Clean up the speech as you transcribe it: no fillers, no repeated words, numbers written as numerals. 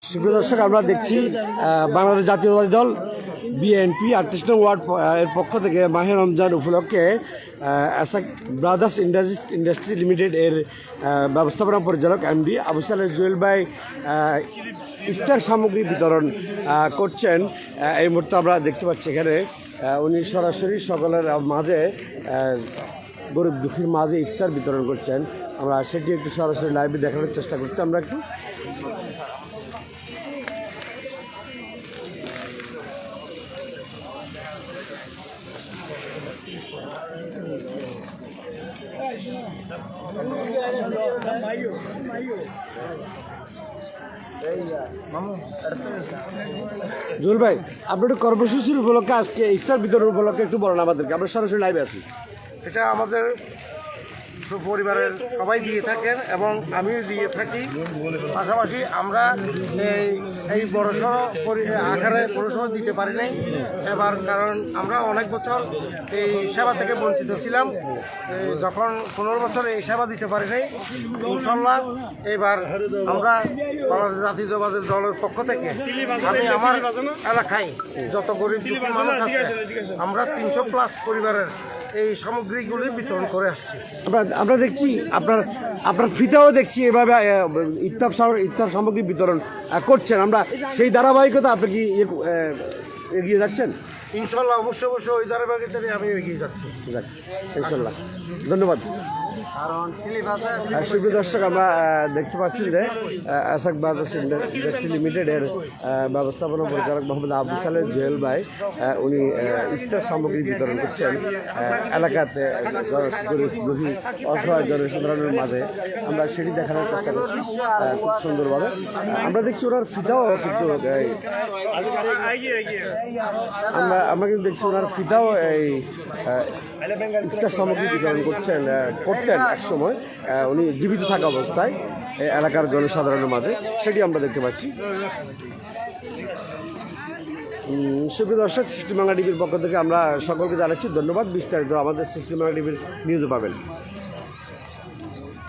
সুপ্রিয় দর্শক, আমরা দেখছি বাংলাদেশ জাতীয়তাবাদী দল বিএনপি 38 নং ওয়ার্ড এর পক্ষ থেকে মাহে রমজান উপলক্ষে আসাক ব্রাদার্স ইন্ডাস্ট্রি লিমিটেড এর ব্যবস্থাপনা পরিচালক এমডি আবু সালেহ জুয়েল ভাই ইফতার সামগ্রী বিতরণ করছেন। এই মুহূর্তে আমরা দেখতে পাচ্ছি এখানে উনি সরাসরি সকলের মাঝে গরিব দুঃখীর মাঝে ইফতার বিতরণ করছেন। আমরা সেটি একটু সরাসরি লাইভে দেখানোর চেষ্টা করছি। আমরা একটু জুয়েল ভাই, আপনি একটু কর্মসূচির উপলক্ষে আজকে ইফতার বিতরণ উপলক্ষে একটু বলেন আমাদেরকে। আমরা সরাসরি লাইভে আছি। এটা আমাদের পরিবারের সবাই দিয়ে থাকেন এবং আমিও দিয়ে থাকি। পাশাপাশি আমরা এই বড়সড় আকারে বড়সড় দিতে পারি নাই এবার, কারণ আমরা অনেক বছর এই সেবা থেকে বঞ্চিত ছিলাম। যখন 15 বছর এই সেবা দিতে পারি নাই, ইনশাল্লাহ এবার আমরা বাংলাদেশ জাতীয়তাবাদী দলের পক্ষ থেকে আমি আমার এলাকায় যত গরিব দুঃখী মানুষ আছে আমরা 300+ পরিবারের এই সামগ্রীগুলি বিতরণ করে আসছি। আমরা দেখছি আপনার ফিতাও দেখছি এভাবে ইফতার সামগ্রী বিতরণ করছেন। আমরা সেই ধারাবাহিকতা আপনি কি এগিয়ে যাচ্ছেন? ইনশাল্লাহ অবশ্যই ওই ধারাবাহিকতায় আমি এগিয়ে যাচ্ছি। ইনশাল্লাহ, ধন্যবাদ। সুপ্রিয় দর্শক, আমরা দেখতে পাচ্ছি যে আসাক ব্রাদার্স ইন্ডাস্ট্রি লিমিটেডের ব্যবস্থাপনা পরিচালক মোহাম্মদ আবু সালেহ জুয়েল ভাই উনি ইফতার সামগ্রী বিতরণ করছেন এলাকাতে গরিব অসহায় জনসাধারণের মাঝে। আমরা সেটি দেখানোর চেষ্টা করছি খুব সুন্দরভাবে। আমরা দেখছি ওনার ফিতাও কিন্তু আমরা কিন্তু দেখছি ওনার ফিতাও এই ইফতার সামগ্রী বিতরণ করতেন এক সময় উনি জীবিত থাকা অবস্থায় এলাকার জনসাধারণের মাঝে, সেটি আমরা দেখতে পাচ্ছি। সুপ্রিয় দর্শক, সৃষ্টি বাংলা টিভির পক্ষ থেকে আমরা সকলকে জানাচ্ছি ধন্যবাদ। বিস্তারিত আমাদের সৃষ্টি বাংলা টিভির নিউজও পাবেন।